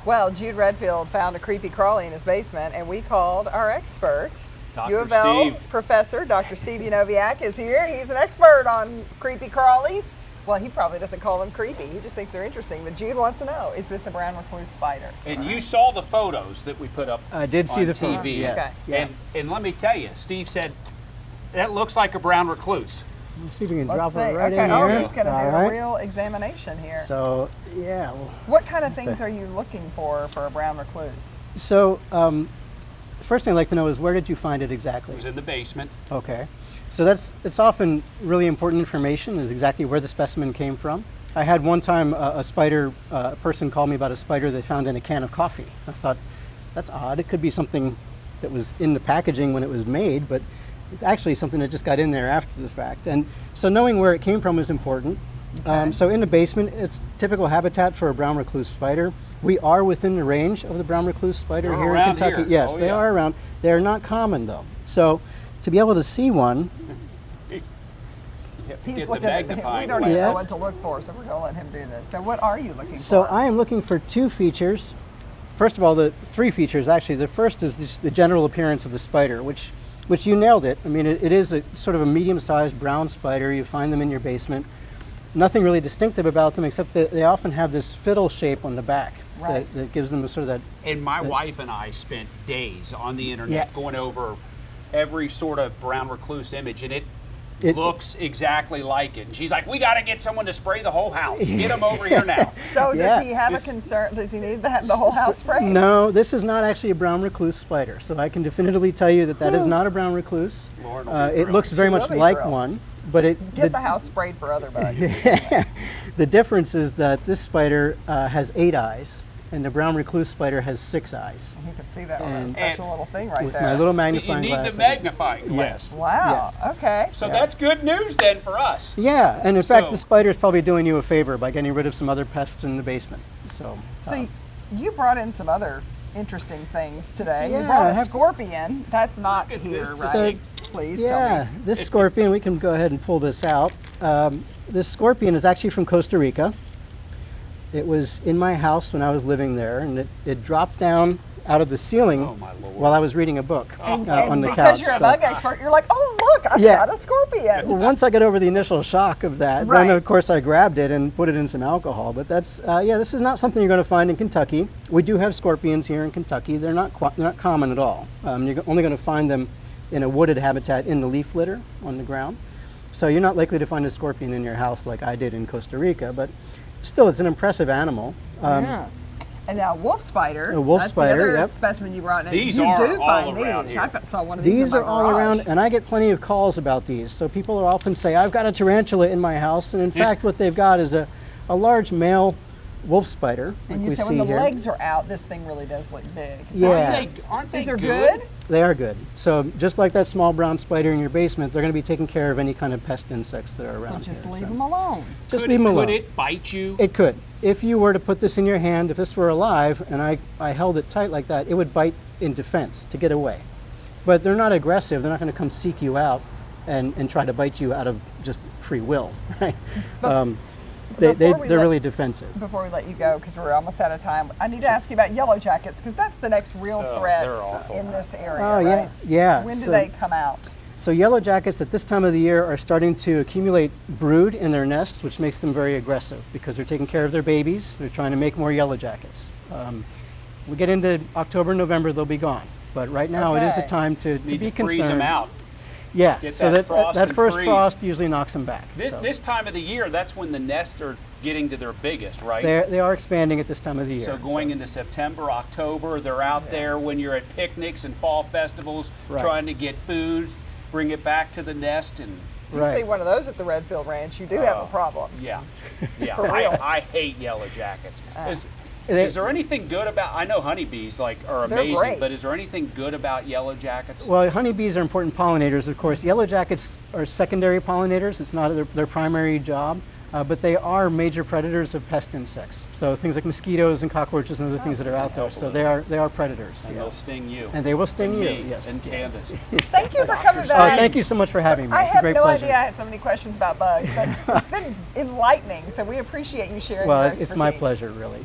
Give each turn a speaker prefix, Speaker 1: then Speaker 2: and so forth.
Speaker 1: Well, Jude Redfield found a creepy crawly in his basement, and we called our expert.
Speaker 2: Dr.
Speaker 1: U of L
Speaker 2: Steve.
Speaker 1: professor, Dr. Steve Unoviak is here. He's an expert on creepy crawlies. Well, he probably doesn't call them creepy. He just thinks they're interesting. But Jude wants to know, is this a brown recluse spider?
Speaker 2: And you saw the photos that we put up
Speaker 3: I did see
Speaker 2: on
Speaker 3: the
Speaker 2: TV.
Speaker 3: photos, yes.
Speaker 1: Okay.
Speaker 3: Yeah.
Speaker 2: And let me tell you, Steve said, that looks like a brown recluse.
Speaker 3: Let's see if we can
Speaker 1: Let's
Speaker 3: drop
Speaker 1: see.
Speaker 3: it right
Speaker 1: Okay,
Speaker 3: in
Speaker 1: oh,
Speaker 3: here.
Speaker 1: he's going to do
Speaker 3: All
Speaker 1: a
Speaker 3: right.
Speaker 1: real examination here.
Speaker 3: So, yeah. Well,
Speaker 1: What kind of things are you looking for a brown recluse?
Speaker 3: so, the first thing I'd like to know is where did you find it exactly?
Speaker 2: It was in the basement.
Speaker 3: Okay. So it's often really important information is exactly where the specimen came from. I had one time a person called me about a spider they found in a can of coffee. I thought, that's odd. It could be something that was in the packaging when it was made, but it's actually something that just got in there after the fact. And so knowing where it came from is important.
Speaker 1: Okay.
Speaker 3: So in the basement, it's typical habitat for a brown recluse spider. We are within the range of the brown recluse spider
Speaker 2: They're
Speaker 3: here in
Speaker 2: around
Speaker 3: Kentucky.
Speaker 2: here.
Speaker 3: Yes,
Speaker 2: Oh,
Speaker 3: they
Speaker 2: yeah.
Speaker 3: are around. They're not common though. So to be able to see one,
Speaker 2: You have to
Speaker 1: He's
Speaker 2: get the
Speaker 1: looking at him. We
Speaker 2: magnifying
Speaker 1: don't
Speaker 2: glass.
Speaker 1: even know
Speaker 3: Yes.
Speaker 1: what to look for, so we're going to let him do this. So what are you looking
Speaker 3: so
Speaker 1: for?
Speaker 3: I am looking for two features. First of all, the three features actually. The first is just the general appearance of the spider, which you nailed it. I mean, it is a sort of a medium-sized brown spider. You find them in your basement. Nothing really distinctive about them except that they often have this fiddle shape on the back
Speaker 1: Right.
Speaker 3: that gives them a sort of that.
Speaker 2: And my wife and I spent days on the internet
Speaker 3: Yeah.
Speaker 2: going over every sort of brown recluse image, and it
Speaker 3: It-
Speaker 2: looks exactly like it. And she's like, we got to get someone to spray the whole house. Get them over here now.
Speaker 1: So
Speaker 3: Yeah.
Speaker 1: does he have a concern? Does he need to have the whole house sprayed?
Speaker 3: No, this is not actually a brown recluse spider. So I can definitively tell you that that is not a brown recluse.
Speaker 2: Lord will be
Speaker 3: It
Speaker 2: thrilled.
Speaker 3: looks very
Speaker 1: She
Speaker 3: much
Speaker 1: will be
Speaker 3: like
Speaker 1: thrilled.
Speaker 3: one, but it
Speaker 1: Get the house sprayed for other bugs.
Speaker 3: the difference is that this spider has 8 eyes, and the brown recluse spider has 6 eyes.
Speaker 1: You can see that on that
Speaker 3: And-
Speaker 1: special little thing right
Speaker 3: With
Speaker 1: there.
Speaker 3: my little
Speaker 2: You
Speaker 3: magnifying
Speaker 2: need
Speaker 3: glass.
Speaker 2: the magnifying glass.
Speaker 1: Wow. Okay.
Speaker 2: So
Speaker 3: Yeah.
Speaker 2: that's good news then for us.
Speaker 3: Yeah, and in
Speaker 2: So-
Speaker 3: fact, the spider is probably doing you a favor by getting rid of some other pests in the basement. So,
Speaker 1: So you brought in some other interesting things today. You
Speaker 3: Yeah,
Speaker 1: brought
Speaker 3: I
Speaker 1: a
Speaker 3: have-
Speaker 1: scorpion. That's not
Speaker 2: Look at
Speaker 1: here,
Speaker 2: this
Speaker 1: right?
Speaker 2: thing.
Speaker 1: Please tell
Speaker 3: yeah,
Speaker 1: me.
Speaker 3: this scorpion, we can go ahead and pull this out. This scorpion is actually from Costa Rica. It was in my house when I was living there, and it dropped down out of the ceiling
Speaker 2: Oh, my Lord.
Speaker 3: while I was reading a book
Speaker 1: And
Speaker 3: on the
Speaker 1: because
Speaker 3: couch.
Speaker 1: you're a
Speaker 3: So-
Speaker 1: bug expert, you're like, oh look, I've
Speaker 3: Yeah.
Speaker 1: got a scorpion.
Speaker 3: Well, once I got over the initial shock of that,
Speaker 1: Right.
Speaker 3: then of course I grabbed it and put it in some alcohol. But that's yeah, this is not something you're going to find in Kentucky. We do have scorpions here in Kentucky. They're not common at all. You're only going to find them in a wooded habitat in the leaf litter on the ground. So you're not likely to find a scorpion in your house like I did in Costa Rica. But still, it's an impressive animal.
Speaker 1: Yeah. And now wolf spider.
Speaker 3: A wolf
Speaker 1: that's
Speaker 3: spider,
Speaker 1: the other
Speaker 3: yep.
Speaker 1: specimen you brought in.
Speaker 2: These
Speaker 1: you
Speaker 2: are
Speaker 1: do
Speaker 2: all
Speaker 1: find
Speaker 2: around
Speaker 1: these.
Speaker 2: here.
Speaker 1: I saw one of these
Speaker 3: These
Speaker 1: in
Speaker 3: are
Speaker 1: my
Speaker 3: all
Speaker 1: garage.
Speaker 3: around, and I get plenty of calls about these. So people will often say, I've got a tarantula in my house, and in fact what they've got is a large male wolf spider, like
Speaker 1: And you
Speaker 3: we
Speaker 1: said
Speaker 3: see
Speaker 1: when the
Speaker 3: here.
Speaker 1: legs are out, this thing really does look big.
Speaker 3: Yeah.
Speaker 2: Aren't they
Speaker 1: These are
Speaker 2: good?
Speaker 1: good?
Speaker 3: They are good. So just like that small brown spider in your basement, they're going to be taking care of any kind of pest insects that are
Speaker 1: So
Speaker 3: around
Speaker 1: just
Speaker 3: here.
Speaker 1: leave them alone.
Speaker 3: Just
Speaker 2: Could
Speaker 3: leave them
Speaker 2: it-
Speaker 3: alone.
Speaker 2: Could it bite you?
Speaker 3: It could. If you were to put this in your hand, if this were alive and I held it tight like that, it would bite in defense to get away. But they're not aggressive. They're not going to come seek you out and try to bite you out of just free will. Right? They're really defensive.
Speaker 1: Before we let you go, because we're almost out of time, I need to ask you about yellow jackets, because that's the next real
Speaker 2: Oh,
Speaker 1: threat
Speaker 2: they're awful.
Speaker 1: in this area,
Speaker 3: Oh, yeah,
Speaker 1: right?
Speaker 3: yeah.
Speaker 1: When do
Speaker 3: So-
Speaker 1: they come out?
Speaker 3: So yellow jackets at this time of the year are starting to accumulate brood in their nests, which makes them very aggressive because they're taking care of their babies. They're trying to make more yellow jackets. We get into October, November, they'll be gone. But right now it is a
Speaker 1: Okay.
Speaker 3: time to
Speaker 2: Need
Speaker 3: be
Speaker 2: to freeze
Speaker 3: concerned.
Speaker 2: them out.
Speaker 3: Yeah,
Speaker 2: Get
Speaker 3: so
Speaker 2: that frost
Speaker 3: that
Speaker 2: and
Speaker 3: first
Speaker 2: freeze.
Speaker 3: frost usually knocks them back.
Speaker 2: This,
Speaker 3: So
Speaker 2: this time of the year, that's when the nests are getting to their biggest, right?
Speaker 3: they are expanding at this time of the year.
Speaker 2: So going into September, October, they're out there when you're at picnics and fall festivals,
Speaker 3: Right.
Speaker 2: trying to get food, bring it back to the nest, and
Speaker 1: If you
Speaker 3: Right.
Speaker 1: see one of those at the Redfield Ranch, you do have a problem.
Speaker 2: yeah, yeah.
Speaker 1: For real.
Speaker 2: I hate yellow jackets.
Speaker 3: They-
Speaker 2: Is there anything good about? I know honeybees are
Speaker 1: They're
Speaker 2: amazing,
Speaker 1: great.
Speaker 2: but is there anything good about yellow jackets?
Speaker 3: Well, honeybees are important pollinators, of course. Yellow jackets are secondary pollinators. It's not their primary job, but they are major predators of pest insects. So things like mosquitoes and cockroaches and other things that are out there. So they are predators.
Speaker 2: And
Speaker 3: yeah.
Speaker 2: they'll sting you.
Speaker 3: And they will sting
Speaker 2: and
Speaker 3: you.
Speaker 2: me,
Speaker 3: Yes.
Speaker 2: And Candace.
Speaker 1: Thank you for coming
Speaker 3: Oh,
Speaker 1: back.
Speaker 3: thank you so much for having me.
Speaker 1: I
Speaker 3: It's a
Speaker 1: had
Speaker 3: great
Speaker 1: no
Speaker 3: pleasure.
Speaker 1: idea I had so many questions about bugs, but it's been enlightening, so we appreciate you sharing
Speaker 3: Well,
Speaker 1: your
Speaker 3: it's my
Speaker 1: expertise.
Speaker 3: pleasure, really.